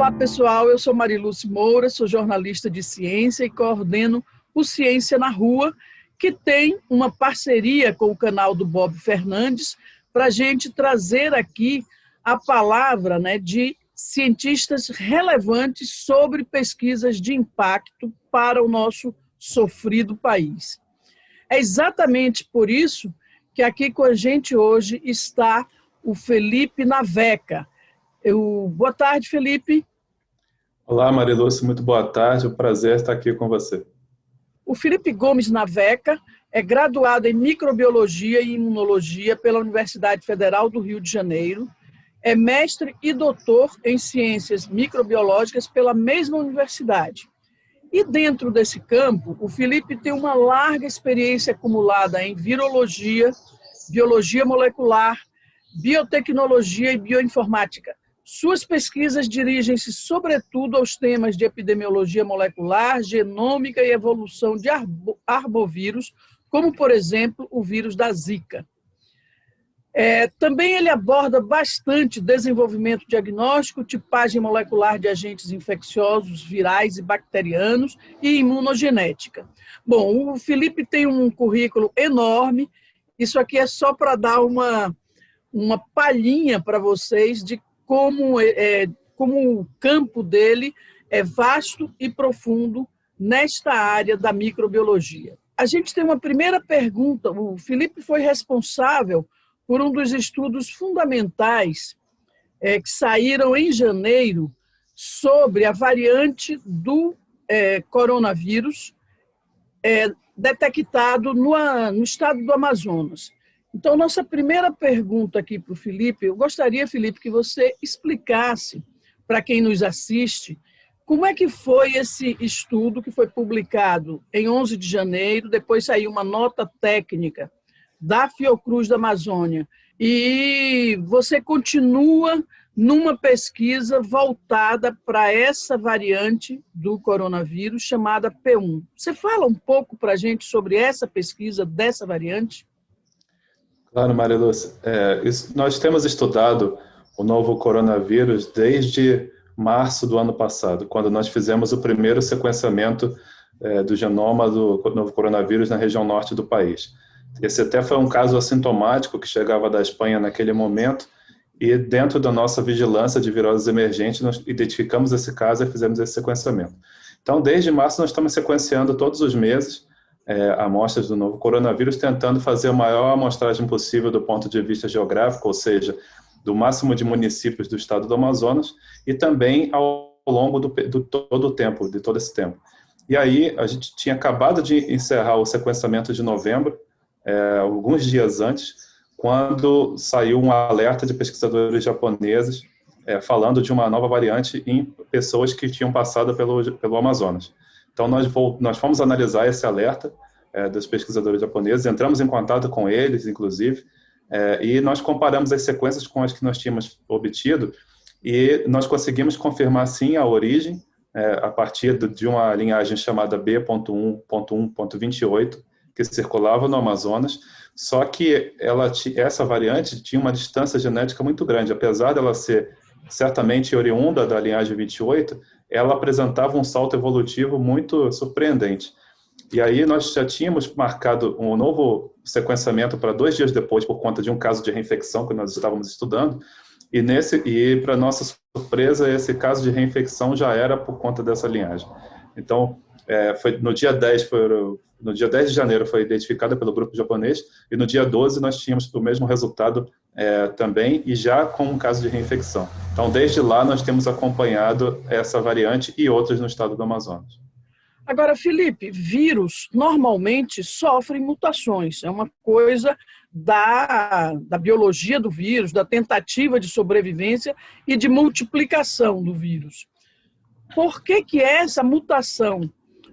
Olá, pessoal. Eu sou Mariluce Moura, sou jornalista de ciência e coordeno o Ciência na Rua, que tem uma parceria com o canal do Bob Fernandes para a gente trazer aqui a palavra, de cientistas relevantes sobre pesquisas de impacto para o nosso sofrido país. É exatamente por isso que aqui com a gente hoje está o Felipe Naveca. Boa tarde, Felipe. Olá, Mariluce, muito boa tarde. É um prazer estar aqui com você. O Felipe Gomes Naveca é graduado em Microbiologia e Imunologia pela Universidade Federal do Rio de Janeiro, é mestre e doutor em Ciências Microbiológicas pela mesma universidade. E dentro desse campo, o Felipe tem uma larga experiência acumulada em virologia, biologia molecular, biotecnologia e bioinformática. Suas pesquisas dirigem-se, sobretudo, aos temas de epidemiologia molecular, genômica e evolução de arbovírus, como, por exemplo, o vírus da Zika. Também ele aborda bastante desenvolvimento diagnóstico, tipagem molecular de agentes infecciosos, virais e bacterianos e imunogenética. Bom, o Felipe tem um currículo enorme. Isso aqui é só para dar uma palhinha para vocês de como o campo dele é vasto e profundo nesta área da microbiologia. A gente tem uma primeira pergunta. O Felipe foi responsável por um dos estudos fundamentais que saíram em janeiro sobre a variante do coronavírus detectado no estado do Amazonas. Então, nossa primeira pergunta aqui para o Felipe, eu gostaria, Felipe, que você explicasse para quem nos assiste como é que foi esse estudo que foi publicado em 11 de janeiro, depois saiu uma nota técnica da Fiocruz da Amazônia, e você continua numa pesquisa voltada para essa variante do coronavírus chamada P1. Você fala um pouco para a gente sobre essa pesquisa dessa variante? Claro, Mariluce. Nós temos estudado o novo coronavírus desde março do ano passado, quando nós fizemos o primeiro sequenciamento do genoma do novo coronavírus na região norte do país. Esse até foi um caso assintomático que chegava da Espanha naquele momento, e dentro da nossa vigilância de viroses emergentes, nós identificamos esse caso e fizemos esse sequenciamento. Então, desde março, nós estamos sequenciando todos os meses amostras do novo coronavírus, tentando fazer a maior amostragem possível do ponto de vista geográfico, ou seja, do máximo de municípios do estado do Amazonas, e também ao longo de todo esse tempo. E aí, a gente tinha acabado de encerrar o sequenciamento de novembro, alguns dias antes, quando saiu um alerta de pesquisadores japoneses falando de uma nova variante em pessoas que tinham passado pelo Amazonas. Então, nós fomos analisar esse alerta dos pesquisadores japoneses, entramos em contato com eles, inclusive, e nós comparamos as sequências com as que nós tínhamos obtido, e nós conseguimos confirmar, sim, a origem, a partir de uma linhagem chamada B.1.1.28, que circulava no Amazonas, só que essa variante tinha uma distância genética muito grande. Apesar dela ser certamente oriunda da linhagem 28, ela apresentava um salto evolutivo muito surpreendente. E aí nós já tínhamos marcado um novo sequenciamento para 2 dias depois, por conta de um caso de reinfecção que nós estávamos estudando, e para nossa surpresa, esse caso de reinfecção já era por conta dessa linhagem. Então, no dia 10 de janeiro foi identificada pelo grupo japonês, e no dia 12 nós tínhamos o mesmo resultado também, e já com um caso de reinfecção. Então, desde lá, nós temos acompanhado essa variante e outras no estado do Amazonas. Agora, Felipe, vírus normalmente sofrem mutações. É uma coisa da biologia do vírus, da tentativa de sobrevivência e de multiplicação do vírus. Por que essa mutação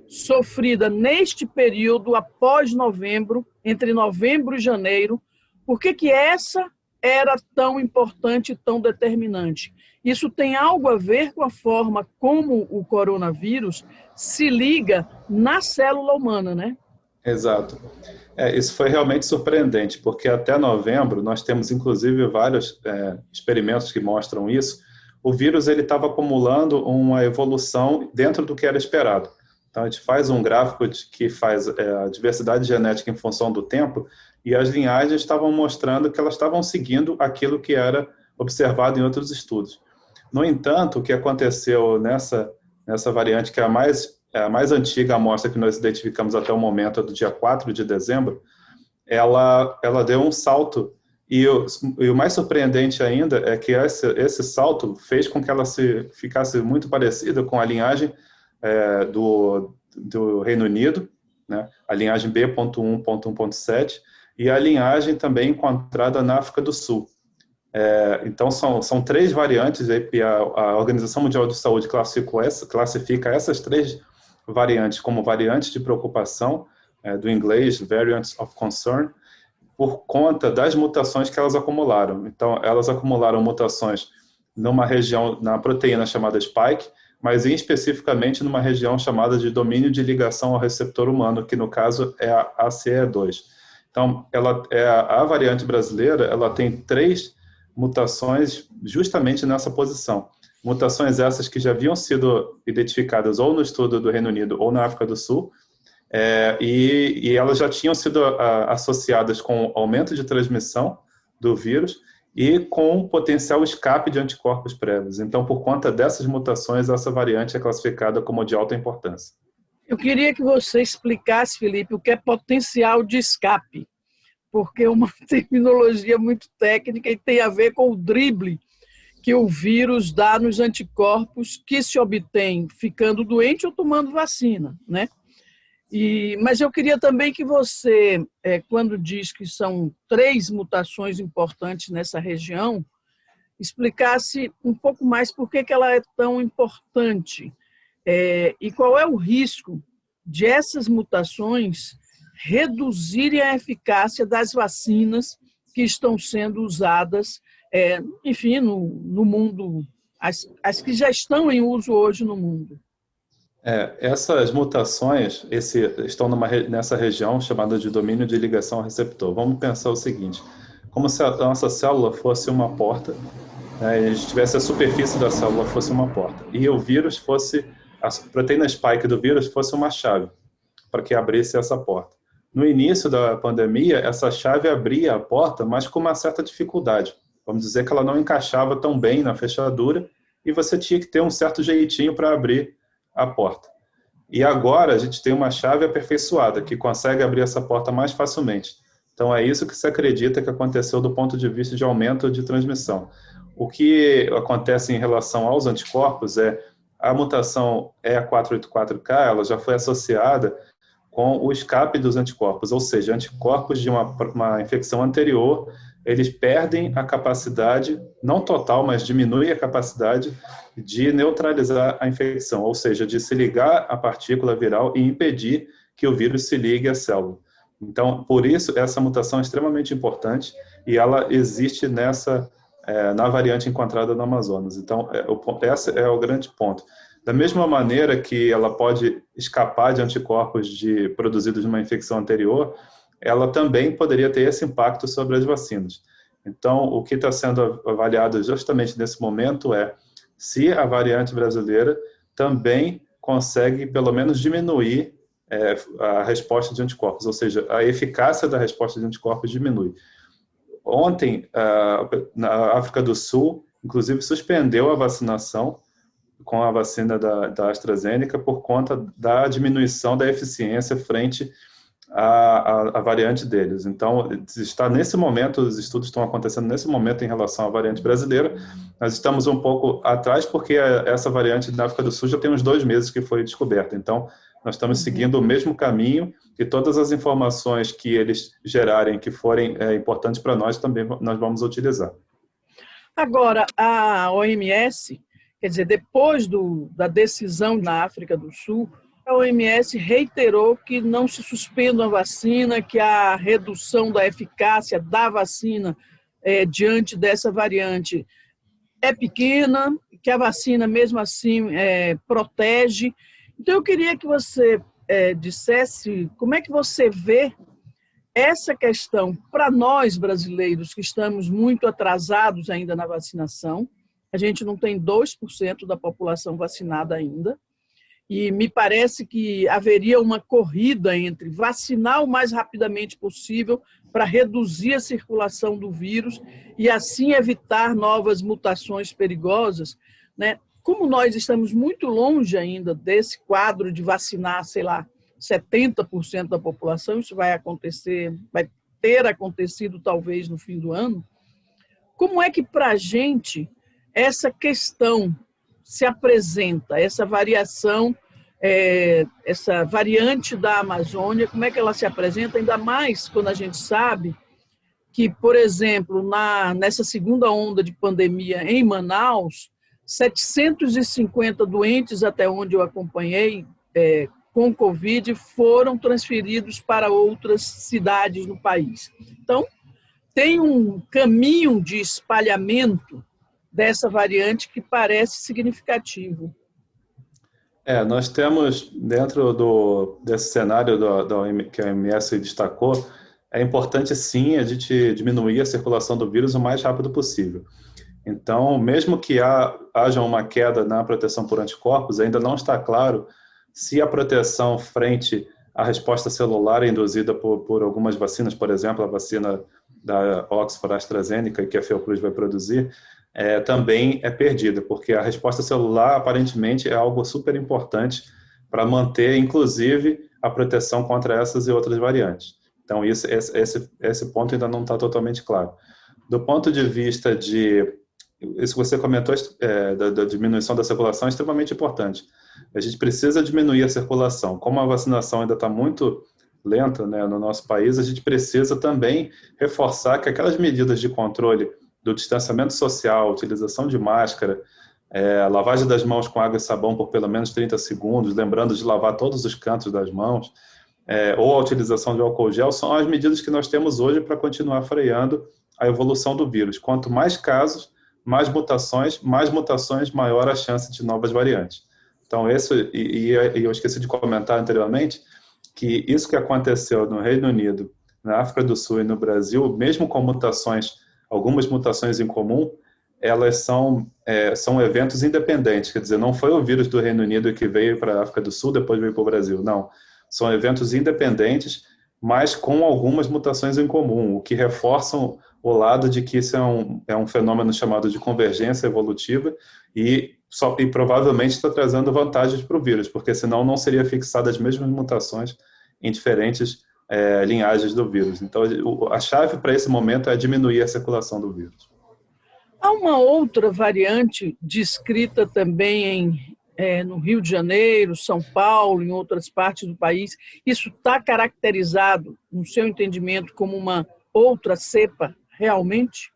sofrida neste período após novembro, entre novembro e janeiro, por que essa era tão importante e tão determinante? Isso tem algo a ver com a forma como o coronavírus se liga na célula humana, né? Exato. Isso foi realmente surpreendente, porque até novembro nós temos inclusive vários experimentos que mostram isso. o vírus ele estava acumulando uma evolução dentro do que era esperado. Então, a gente faz um gráfico que faz a diversidade genética em função do tempo, e as linhagens estavam mostrando que elas estavam seguindo aquilo que era observado em outros estudos. No entanto, o que aconteceu nessa variante, que é a mais antiga amostra que nós identificamos até o momento, do dia 4 de dezembro, ela deu um salto, e o mais surpreendente ainda é que esse salto fez com que ela ficasse muito parecida com a linhagem do Reino Unido, né? A linhagem B.1.1.7, e a linhagem também encontrada na África do Sul. Então, são 3 variantes, e a Organização Mundial de Saúde classifica essas 3 variantes como variantes de preocupação, do inglês, variants of concern, por conta das mutações que elas acumularam. Então, elas acumularam mutações numa região, na proteína chamada spike, mas especificamente numa região chamada de domínio de ligação ao receptor humano, que no caso é a ACE2. Então, a variante brasileira, ela tem 3 mutações justamente nessa posição. Mutações essas que já haviam sido identificadas ou no estudo do Reino Unido ou na África do Sul, e elas já tinham sido associadas com aumento de transmissão do vírus e com potencial escape de anticorpos prévios. Então, por conta dessas mutações, essa variante é classificada como de alta importância. Eu queria que você explicasse, Felipe, o que é potencial de escape, porque é uma terminologia muito técnica e tem a ver com o drible que o vírus dá nos anticorpos que se obtém ficando doente ou tomando vacina, né? Mas eu queria também que você, quando diz que são 3 mutações importantes nessa região, explicasse um pouco mais por que ela é tão importante e qual é o risco de essas mutações reduzirem a eficácia das vacinas que estão sendo usadas, enfim, no mundo, as que já estão em uso hoje no mundo. Essas mutações estão nessa região chamada de domínio de ligação ao receptor. Vamos pensar o seguinte, como se a nossa célula fosse uma porta, né, e a gente tivesse a superfície da célula fosse uma porta, e o vírus a proteína spike do vírus fosse uma chave para que abrisse essa porta. No início da pandemia, essa chave abria a porta, mas com uma certa dificuldade. Vamos dizer que ela não encaixava tão bem na fechadura, e você tinha que ter um certo jeitinho para abrir a porta. E agora a gente tem uma chave aperfeiçoada que consegue abrir essa porta mais facilmente. Então é isso que se acredita que aconteceu do ponto de vista de aumento de transmissão. O que acontece em relação aos anticorpos a mutação E484K, ela já foi associada com o escape dos anticorpos, ou seja, anticorpos de uma infecção anterior, eles perdem a capacidade, não total, mas diminui a capacidade de neutralizar a infecção, ou seja, de se ligar à partícula viral e impedir que o vírus se ligue à célula. Então, por isso, essa mutação é extremamente importante e ela existe na variante encontrada no Amazonas. Então, esse é o grande ponto. Da mesma maneira que ela pode escapar de anticorpos produzidos numa infecção anterior, ela também poderia ter esse impacto sobre as vacinas. Então, o que está sendo avaliado justamente nesse momento se a variante brasileira também consegue, pelo menos, diminuir a resposta de anticorpos, ou seja, a eficácia da resposta de anticorpos diminui. Ontem, na África do Sul, inclusive, suspendeu a vacinação com a vacina da AstraZeneca por conta da diminuição da eficiência frente à variante deles. Então, está nesse momento, os estudos estão acontecendo nesse momento em relação à variante brasileira. Nós estamos um pouco atrás porque essa variante da África do Sul já tem uns 2 meses que foi descoberta. Então, nós estamos seguindo o mesmo caminho e todas as informações que eles gerarem, que forem importantes para nós, também nós vamos utilizar. Agora, a OMS, quer dizer, depois da decisão na África do Sul, a OMS reiterou que não se suspenda a vacina, que a redução da eficácia da vacina diante dessa variante é pequena, que a vacina, mesmo assim, protege. Então, eu queria que você dissesse como é que você vê essa questão para nós, brasileiros, que estamos muito atrasados ainda na vacinação. A gente não tem 2% da população vacinada ainda. E me parece que haveria uma corrida entre vacinar o mais rapidamente possível para reduzir a circulação do vírus e assim evitar novas mutações perigosas, né? Como nós estamos muito longe ainda desse quadro de vacinar, sei lá, 70% da população, isso vai acontecer, vai ter acontecido talvez no fim do ano. Como é que para a gente essa questão se apresenta, essa variação, essa variante da Amazônia, como é que ela se apresenta, ainda mais quando a gente sabe que, por exemplo, nessa segunda onda de pandemia em Manaus, 750 doentes, até onde eu acompanhei, com Covid, foram transferidos para outras cidades no país. Então, tem um caminho de espalhamento dessa variante que parece significativo. Nós temos, dentro desse cenário que a OMS destacou, é importante sim a gente diminuir a circulação do vírus o mais rápido possível. Então, mesmo que haja uma queda na proteção por anticorpos, ainda não está claro se a proteção frente à resposta celular induzida por algumas vacinas, por exemplo, a vacina da Oxford AstraZeneca, que a Fiocruz vai produzir, também é perdida, porque a resposta celular, aparentemente, é algo super importante para manter, inclusive, a proteção contra essas e outras variantes. Então, esse ponto ainda não está totalmente claro. Do ponto de vista isso que você comentou, da diminuição da circulação, é extremamente importante. A gente precisa diminuir a circulação. Como a vacinação ainda está muito lenta, né, no nosso país, a gente precisa também reforçar que aquelas medidas de controle do distanciamento social, utilização de máscara, lavagem das mãos com água e sabão por pelo menos 30 segundos, lembrando de lavar todos os cantos das mãos, ou a utilização de álcool gel, são as medidas que nós temos hoje para continuar freando a evolução do vírus. Quanto mais casos, mais mutações, maior a chance de novas variantes. Então, eu esqueci de comentar anteriormente, que isso que aconteceu no Reino Unido, na África do Sul e no Brasil, mesmo com algumas mutações em comum, elas são eventos independentes, quer dizer, não foi o vírus do Reino Unido que veio para a África do Sul, depois veio para o Brasil, não. São eventos independentes, mas com algumas mutações em comum, o que reforçam o lado de que isso é um fenômeno chamado de convergência evolutiva e provavelmente está trazendo vantagens para o vírus, porque senão não seria fixada as mesmas mutações em diferentes linhagens do vírus. Então, a chave para esse momento é diminuir a circulação do vírus. Há uma outra variante descrita também no Rio de Janeiro, São Paulo, em outras partes do país. Isso está caracterizado, no seu entendimento, como uma outra cepa realmente?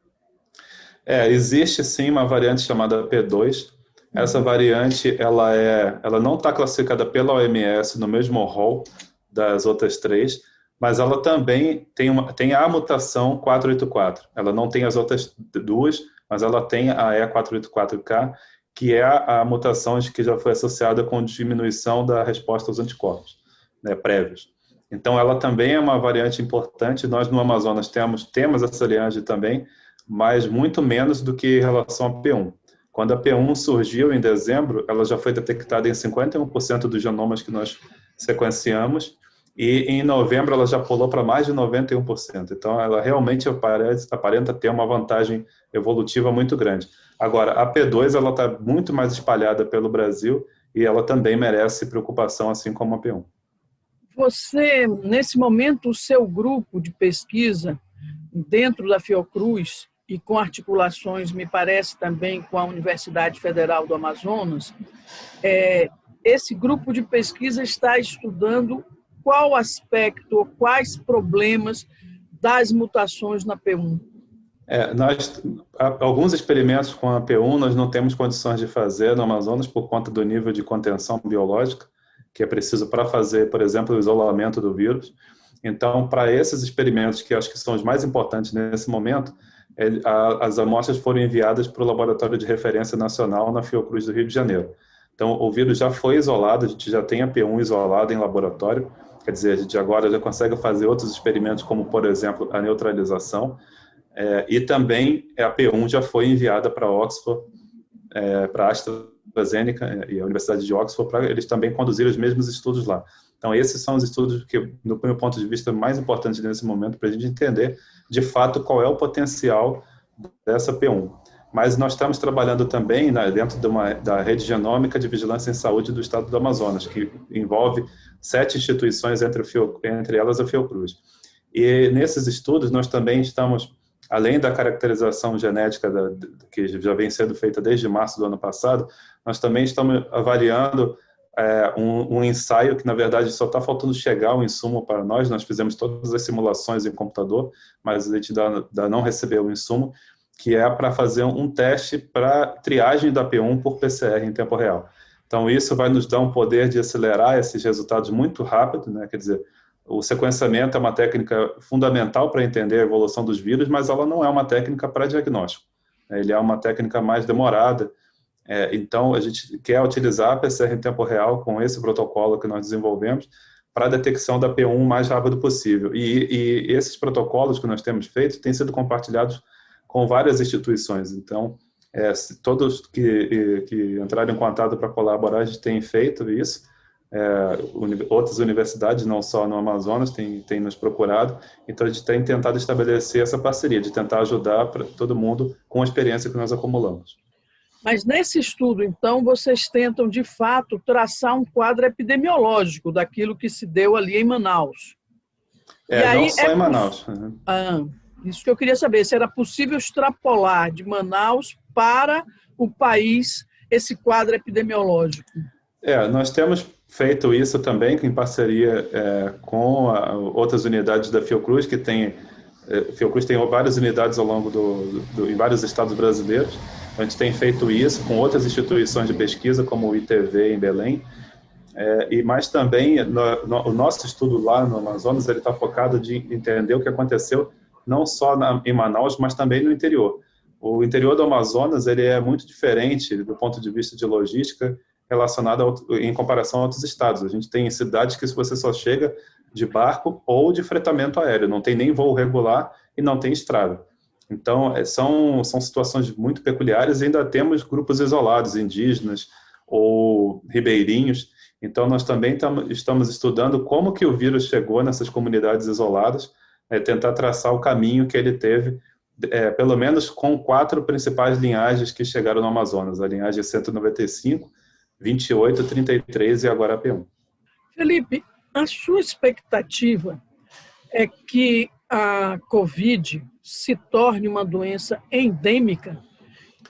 Existe sim uma variante chamada P2. Essa variante ela não está classificada pela OMS no mesmo rol das outras três, mas ela também tem a mutação 484. Ela não tem as outras duas, mas ela tem a E484K, que é a mutação que já foi associada com diminuição da resposta aos anticorpos, né, prévios. Então, ela também é uma variante importante. Nós, no Amazonas, temos essa linhagem também, mas muito menos do que em relação à P1. Quando a P1 surgiu em dezembro, ela já foi detectada em 51% dos genomas que nós sequenciamos, e em novembro ela já pulou para mais de 91%. Então, ela realmente aparenta ter uma vantagem evolutiva muito grande. Agora, a P2 ela está muito mais espalhada pelo Brasil e ela também merece preocupação, assim como a P1. Você, nesse momento, o seu grupo de pesquisa dentro da Fiocruz e com articulações, me parece, também com a Universidade Federal do Amazonas, esse grupo de pesquisa está estudando qual aspecto ou quais problemas das mutações na P1? Alguns experimentos com a P1 nós não temos condições de fazer no Amazonas por conta do nível de contenção biológica que é preciso para fazer, por exemplo, o isolamento do vírus. Então, para esses experimentos, que acho que são os mais importantes nesse momento, as amostras foram enviadas para o Laboratório de Referência Nacional na Fiocruz do Rio de Janeiro. Então, o vírus já foi isolado, a gente já tem a P1 isolada em laboratório, quer dizer, a gente agora já consegue fazer outros experimentos, como, por exemplo, a neutralização, e também a P1 já foi enviada para Oxford para a AstraZeneca e a Universidade de Oxford, para eles também conduzirem os mesmos estudos lá. Então, esses são os estudos que, do meu ponto de vista, mais importantes nesse momento, para a gente entender, de fato, qual é o potencial dessa P1. Mas nós estamos trabalhando também dentro da rede genômica de vigilância em saúde do estado do Amazonas, que envolve 7 instituições, entre elas a Fiocruz. E nesses estudos nós também estamos, além da caracterização genética que já vem sendo feita desde março do ano passado, nós também estamos avaliando um ensaio que, na verdade, só está faltando chegar o insumo para nós. Nós fizemos todas as simulações em computador, mas a gente ainda não recebeu o insumo, que é para fazer um teste para triagem da P1 por PCR em tempo real. Então, isso vai nos dar um poder de acelerar esses resultados muito rápido, né? Quer dizer, o sequenciamento é uma técnica fundamental para entender a evolução dos vírus, mas ela não é uma técnica para diagnóstico. Ele é uma técnica mais demorada. Então, a gente quer utilizar a PCR em tempo real com esse protocolo que nós desenvolvemos para a detecção da P1 o mais rápido possível. E esses protocolos que nós temos feito têm sido compartilhados com várias instituições. Então, todos que entraram em contato para colaborar, a gente tem feito isso. Outras universidades, não só no Amazonas, têm nos procurado. Então, a gente tem tentado estabelecer essa parceria, de tentar ajudar para todo mundo com a experiência que nós acumulamos. Mas nesse estudo, então, vocês tentam, de fato, traçar um quadro epidemiológico daquilo que se deu ali em Manaus. Não só em Manaus. Isso que eu queria saber, se era possível extrapolar de Manaus para o país esse quadro epidemiológico. Nós temos feito isso também em parceria com outras unidades da Fiocruz, que Fiocruz tem várias unidades ao longo em vários estados brasileiros. A gente tem feito isso com outras instituições de pesquisa, como o ITV em Belém, mas também o nosso estudo lá no Amazonas está focado de entender o que aconteceu não só em Manaus, mas também no interior. O interior do Amazonas ele é muito diferente do ponto de vista de logística relacionado em comparação a outros estados. A gente tem cidades que você só chega de barco ou de fretamento aéreo, não tem nem voo regular e não tem estrada. Então, são situações muito peculiares e ainda temos grupos isolados, indígenas ou ribeirinhos. Então, nós também estamos estudando como que o vírus chegou nessas comunidades isoladas, tentar traçar o caminho que ele teve, pelo menos com 4 principais linhagens que chegaram no Amazonas, a linhagem 195, 28, 33 e agora a P1. Felipe, a sua expectativa é que a Covid se torne uma doença endêmica?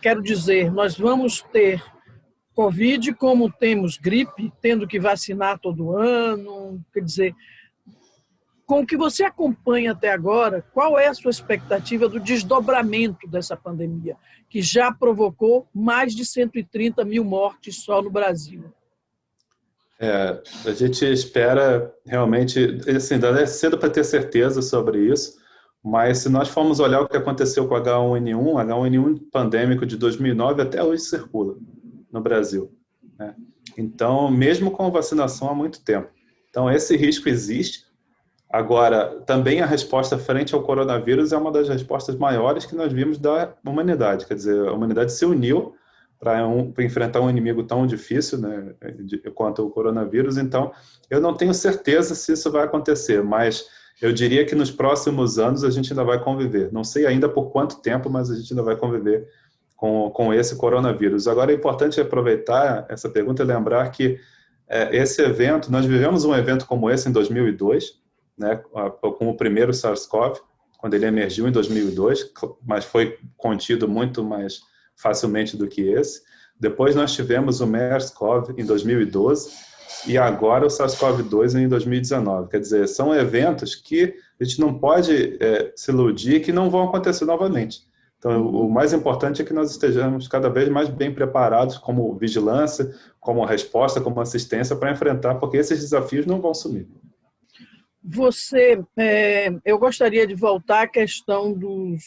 Quero dizer, nós vamos ter Covid como temos gripe, tendo que vacinar todo ano, quer dizer, com o que você acompanha até agora, qual é a sua expectativa do desdobramento dessa pandemia, que já provocou mais de 130 mil mortes só no Brasil? A gente espera realmente, assim, ainda é cedo para ter certeza sobre isso, mas se nós formos olhar o que aconteceu com o H1N1 pandêmico de 2009 até hoje circula no Brasil, né? Então, mesmo com vacinação há muito tempo. Então, esse risco existe. Agora, também a resposta frente ao coronavírus é uma das respostas maiores que nós vimos da humanidade. Quer dizer, a humanidade se uniu para enfrentar um inimigo tão difícil, né, quanto o coronavírus. Então, eu não tenho certeza se isso vai acontecer, mas eu diria que nos próximos anos a gente ainda vai conviver. Não sei ainda por quanto tempo, mas a gente ainda vai conviver com esse coronavírus. Agora, é importante aproveitar essa pergunta e lembrar que esse evento, nós vivemos um evento como esse em 2002, né, com o primeiro SARS-CoV, quando ele emergiu em 2002, mas foi contido muito mais facilmente do que esse. Depois nós tivemos o MERS-CoV em 2012 e agora o SARS-CoV-2 em 2019. Quer dizer, são eventos que a gente não pode se iludir que não vão acontecer novamente. Então, o mais importante é que nós estejamos cada vez mais bem preparados como vigilância, como resposta, como assistência para enfrentar, porque esses desafios não vão sumir. Eu gostaria de voltar à questão dos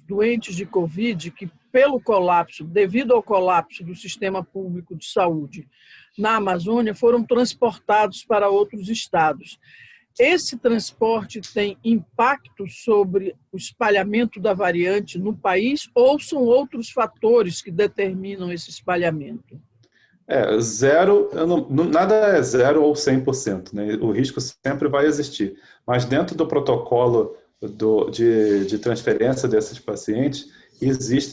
doentes de Covid, que devido ao colapso do sistema público de saúde na Amazônia, foram transportados para outros estados. esse transporte tem impacto sobre o espalhamento da variante no país ou são outros fatores que determinam esse espalhamento? Zero, nada é zero ou 100%, né? O risco sempre vai existir. Mas dentro do protocolo de transferência desses pacientes,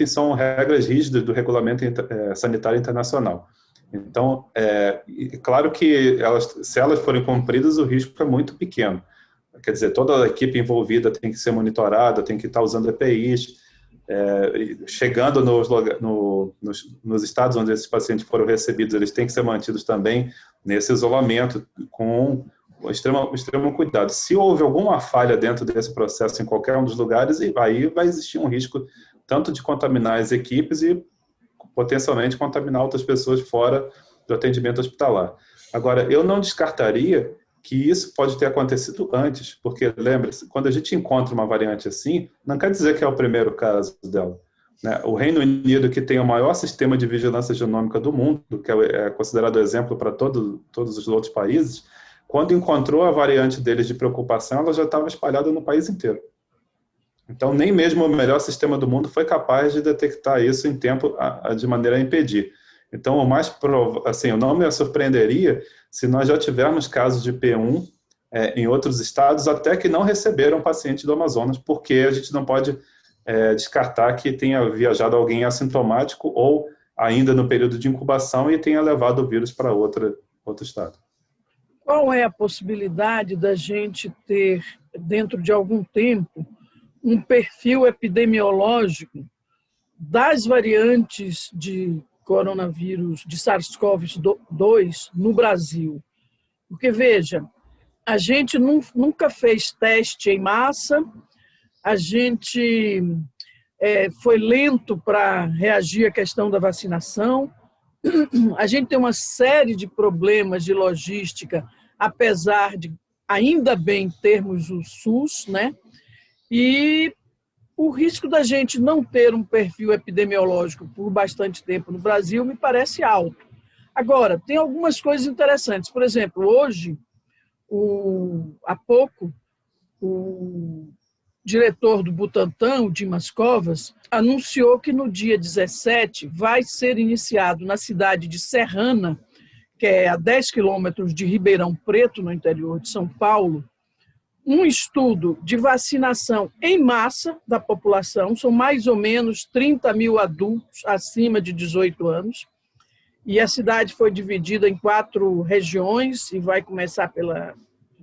são regras rígidas do Regulamento Sanitário Internacional. Então, claro que se elas forem cumpridas, o risco é muito pequeno. Quer dizer, toda a equipe envolvida tem que ser monitorada, tem que estar usando EPIs, chegando nos estados onde esses pacientes foram recebidos, eles têm que ser mantidos também nesse isolamento, com extremo cuidado. Se houve alguma falha dentro desse processo em qualquer um dos lugares, aí vai existir um risco tanto de contaminar as equipes e potencialmente contaminar outras pessoas fora do atendimento hospitalar. Agora, eu não descartaria que isso pode ter acontecido antes, porque, lembre-se, quando a gente encontra uma variante assim, não quer dizer que é o primeiro caso dela, né? O Reino Unido, que tem o maior sistema de vigilância genômica do mundo, que é considerado exemplo para todos os outros países, quando encontrou a variante deles de preocupação, ela já estava espalhada no país inteiro. Então, nem mesmo o melhor sistema do mundo foi capaz de detectar isso em tempo de maneira a impedir. Então, eu não me surpreenderia se nós já tivermos casos de P1 em outros estados, até que não receberam paciente do Amazonas, porque a gente não pode descartar que tenha viajado alguém assintomático ou ainda no período de incubação e tenha levado o vírus para outro estado. Qual é a possibilidade da gente ter, dentro de algum tempo, um perfil epidemiológico das variantes de coronavírus, de SARS-CoV-2 no Brasil? Porque, veja, a gente nunca fez teste em massa, a gente foi lento para reagir à questão da vacinação, a gente tem uma série de problemas de logística, apesar de, ainda bem, termos o SUS, né? E o risco da gente não ter um perfil epidemiológico por bastante tempo no Brasil me parece alto. Agora, tem algumas coisas interessantes. Por exemplo, hoje, há pouco, o diretor do Butantan, o Dimas Covas, anunciou que no dia 17 vai ser iniciado na cidade de Serrana, que é a 10 quilômetros de Ribeirão Preto, no interior de São Paulo, um estudo de vacinação em massa da população. São mais ou menos 30 mil adultos acima de 18 anos, e a cidade foi dividida em 4 regiões e vai começar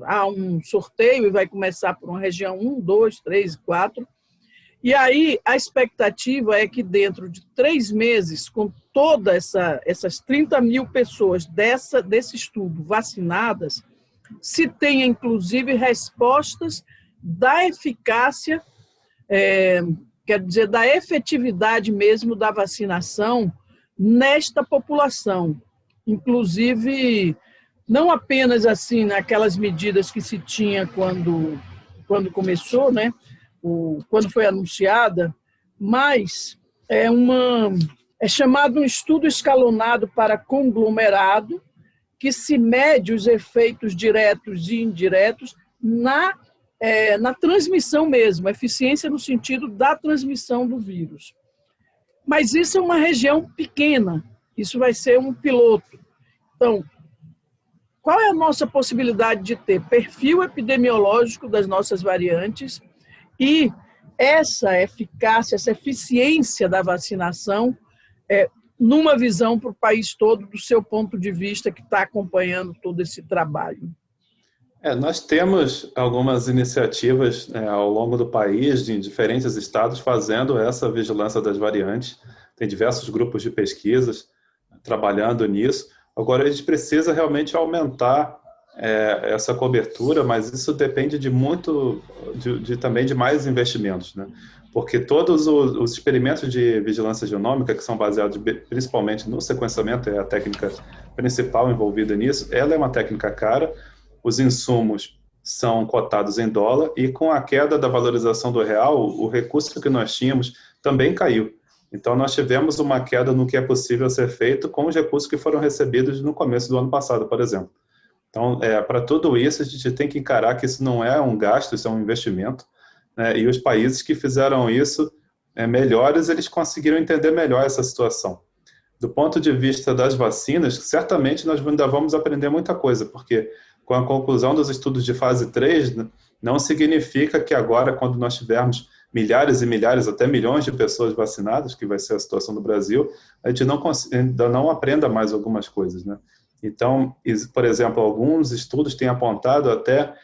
há um sorteio e vai começar por uma região 1, 2, 3 e 4. E aí a expectativa é que dentro de 3 meses, com todas essas 30 mil pessoas desse estudo vacinadas, se tenha inclusive respostas da eficácia, quer dizer, da efetividade mesmo da vacinação nesta população. Inclusive, não apenas assim naquelas medidas que se tinha quando começou, né? Quando foi anunciada, mas é chamado um estudo escalonado para conglomerado, que se mede os efeitos diretos e indiretos na transmissão mesmo, eficiência no sentido da transmissão do vírus. Mas isso é uma região pequena, isso vai ser um piloto. Então, qual é a nossa possibilidade de ter perfil epidemiológico das nossas variantes e essa eficácia, essa eficiência da vacinação numa visão para o país todo, do seu ponto de vista, que está acompanhando todo esse trabalho? Nós temos algumas iniciativas ao longo do país, em diferentes estados, fazendo essa vigilância das variantes. Tem diversos grupos de pesquisas trabalhando nisso. Agora, a gente precisa realmente aumentar essa cobertura, mas isso depende também de mais investimentos, né? Porque todos os experimentos de vigilância genômica, que são baseados principalmente no sequenciamento, é a técnica principal envolvida nisso, ela é uma técnica cara, os insumos são cotados em dólar, e com a queda da valorização do real, o recurso que nós tínhamos também caiu. Então, nós tivemos uma queda no que é possível ser feito com os recursos que foram recebidos no começo do ano passado, por exemplo. Então, para tudo isso, a gente tem que encarar que isso não é um gasto, isso é um investimento, né? E os países que fizeram isso melhores, eles conseguiram entender melhor essa situação. Do ponto de vista das vacinas, certamente nós ainda vamos aprender muita coisa, porque com a conclusão dos estudos de fase 3, não significa que agora, quando nós tivermos milhares e milhares, até milhões de pessoas vacinadas, que vai ser a situação do Brasil, a gente ainda não aprenda mais algumas coisas, né? Então, por exemplo, alguns estudos têm apontado até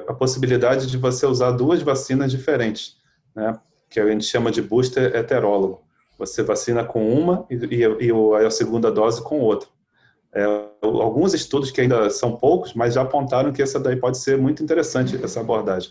a possibilidade de você usar duas vacinas diferentes, né? Que a gente chama de booster heterólogo. Você vacina com uma e a segunda dose com outra. Alguns estudos que ainda são poucos, mas já apontaram que essa daí pode ser muito interessante, essa abordagem.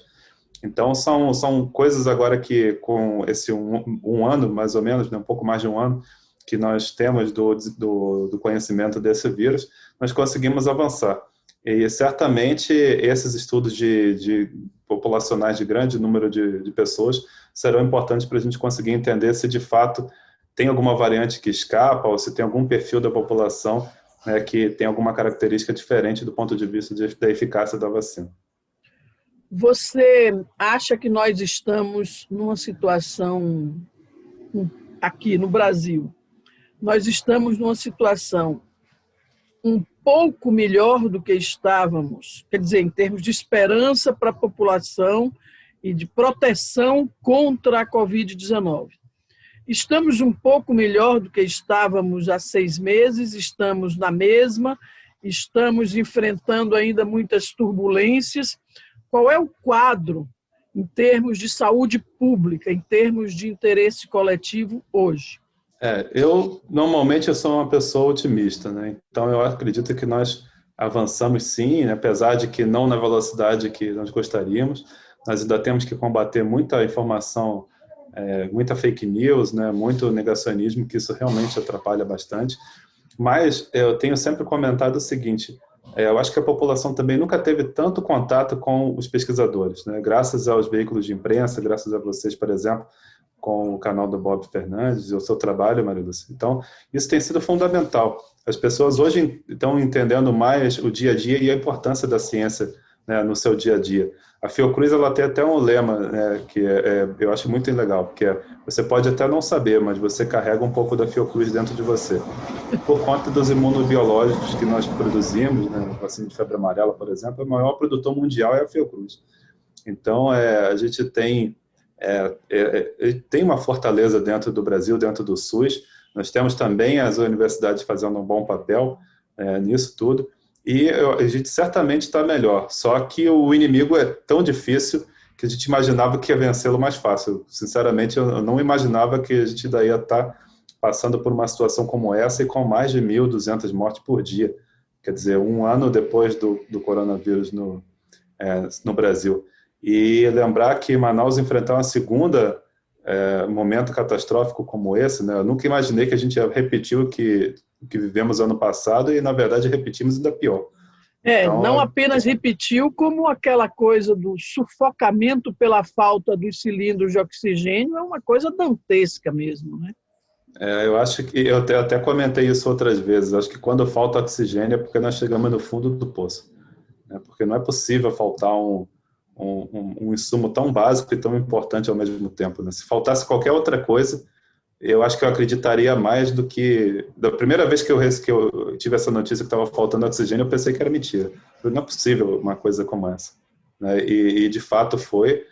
Então, são coisas agora que, com esse um ano, mais ou menos, né, um pouco mais de um ano, que nós temos do conhecimento desse vírus, nós conseguimos avançar. E, certamente, esses estudos de populacionais de grande número de pessoas serão importantes para a gente conseguir entender se, de fato, tem alguma variante que escapa ou se tem algum perfil da população, né, que tem alguma característica diferente do ponto de vista da eficácia da vacina. Você acha que nós estamos numa situação, aqui no Brasil, nós estamos numa situação um pouco melhor do que estávamos, quer dizer, em termos de esperança para a população e de proteção contra a Covid-19? Estamos um pouco melhor do que estávamos há 6 meses, estamos na mesma, estamos enfrentando ainda muitas turbulências. Qual é o quadro em termos de saúde pública, em termos de interesse coletivo hoje? Normalmente eu sou uma pessoa otimista, né? Então eu acredito que nós avançamos sim, né? Apesar de que não na velocidade que nós gostaríamos, nós ainda temos que combater muita informação, muita fake news, né? Muito negacionismo, que isso realmente atrapalha bastante. Mas eu tenho sempre comentado o seguinte: eu acho que a população também nunca teve tanto contato com os pesquisadores, né? Graças aos veículos de imprensa, graças a vocês, por exemplo, com o canal do Bob Fernandes e o seu trabalho, Maria Lúcia. Então, isso tem sido fundamental. As pessoas hoje estão entendendo mais o dia a dia e a importância da ciência, né, no seu dia a dia. A Fiocruz, ela tem até um lema, né, que eu acho muito legal, porque você pode até não saber, mas você carrega um pouco da Fiocruz dentro de você. Por conta dos imunobiológicos que nós produzimos, né, a vacina de febre amarela, por exemplo, o maior produtor mundial é a Fiocruz. Então, a gente tem uma fortaleza dentro do Brasil, dentro do SUS. Nós temos também as universidades fazendo um bom papel nisso tudo. E a gente certamente está melhor. Só que o inimigo é tão difícil que a gente imaginava que ia vencê-lo mais fácil. Sinceramente, eu não imaginava que a gente daí ia estar passando por uma situação como essa e com mais de 1.200 mortes por dia. Quer dizer, um ano depois do coronavírus no Brasil. E lembrar que Manaus enfrentar uma segunda momento catastrófico como esse, né? Eu nunca imaginei que a gente ia repetir o que vivemos ano passado e, na verdade, repetimos ainda pior. Então, não apenas repetiu, como aquela coisa do sufocamento pela falta dos cilindros de oxigênio é uma coisa dantesca mesmo, né? Eu acho que eu até comentei isso outras vezes. Acho que quando falta oxigênio é porque nós chegamos no fundo do poço, né? Porque não é possível faltar um insumo tão básico e tão importante ao mesmo tempo, né? Se faltasse qualquer outra coisa, eu acho que eu acreditaria mais do que... Da primeira vez que eu tive essa notícia que estava faltando oxigênio, eu pensei que era mentira. Não é possível uma coisa como essa, né? E de fato foi.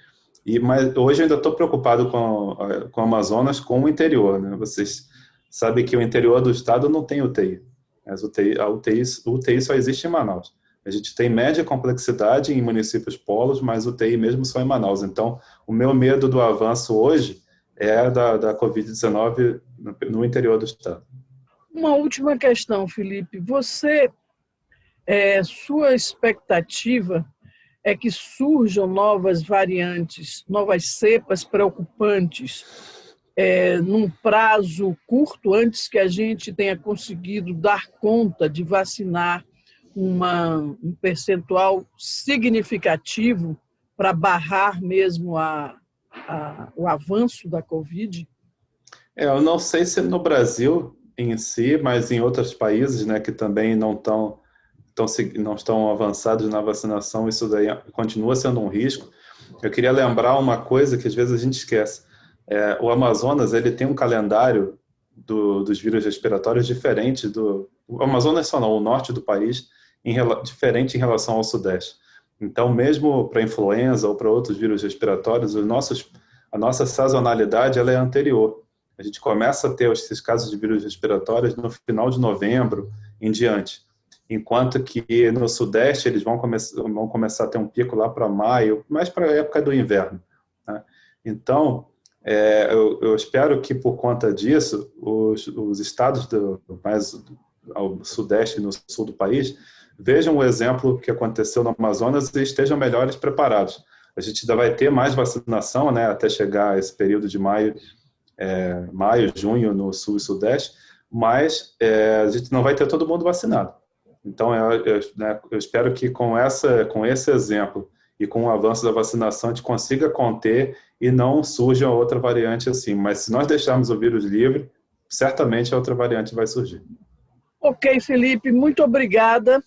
Mas hoje eu ainda estou preocupado com o Amazonas, com o interior, né? Vocês sabem que o interior do estado não tem UTI. Mas a UTI só existe em Manaus. A gente tem média complexidade em municípios polos, mas UTI mesmo só em Manaus. Então, o meu medo do avanço hoje é da Covid-19 no interior do estado. Uma última questão, Felipe. Sua expectativa é que surjam novas variantes, novas cepas preocupantes, num prazo curto, antes que a gente tenha conseguido dar conta de vacinar um percentual significativo para barrar mesmo o avanço da Covid? Eu não sei se no Brasil em si, mas em outros países, né, que também não estão não estão avançados na vacinação, isso daí continua sendo um risco. Eu queria lembrar uma coisa que às vezes a gente esquece. O Amazonas, ele tem um calendário dos vírus respiratórios diferente o Amazonas só não, o norte do país, diferente em relação ao sudeste. Então, mesmo para influenza ou para outros vírus respiratórios, a nossa sazonalidade ela é anterior. A gente começa a ter esses casos de vírus respiratórios no final de novembro em diante. Enquanto que no sudeste eles vão começar a ter um pico lá para maio, mais para a época do inverno, né? Então, eu espero que por conta disso, os estados mais ao sudeste e no sul do país vejam o exemplo que aconteceu no Amazonas e estejam melhores preparados. A gente ainda vai ter mais vacinação, né, até chegar esse período de maio, junho no sul e sudeste, mas a gente não vai ter todo mundo vacinado. Então, eu espero que com esse exemplo e com o avanço da vacinação a gente consiga conter e não surja outra variante assim. Mas se nós deixarmos o vírus livre, certamente a outra variante vai surgir. Ok, Felipe, muito obrigada.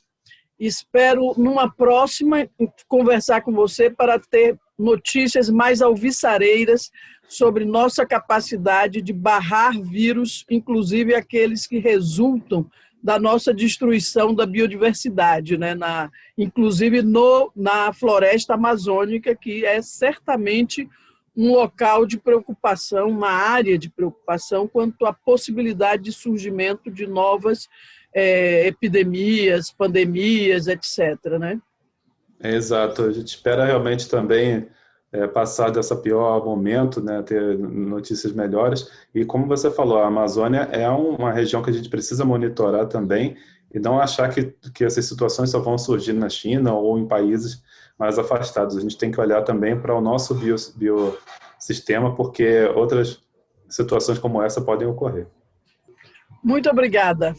Espero, numa próxima, conversar com você para ter notícias mais alvissareiras sobre nossa capacidade de barrar vírus, inclusive aqueles que resultam da nossa destruição da biodiversidade, né? Inclusive na floresta amazônica, que é certamente um local de preocupação, uma área de preocupação quanto à possibilidade de surgimento de novas epidemias, pandemias, etc., né? Exato. A gente espera realmente também passar dessa pior momento, né, ter notícias melhores. E como você falou, a Amazônia é uma região que a gente precisa monitorar também e não achar que essas situações só vão surgir na China ou em países mais afastados. A gente tem que olhar também para o nosso biossistema, porque outras situações como essa podem ocorrer. Muito obrigada.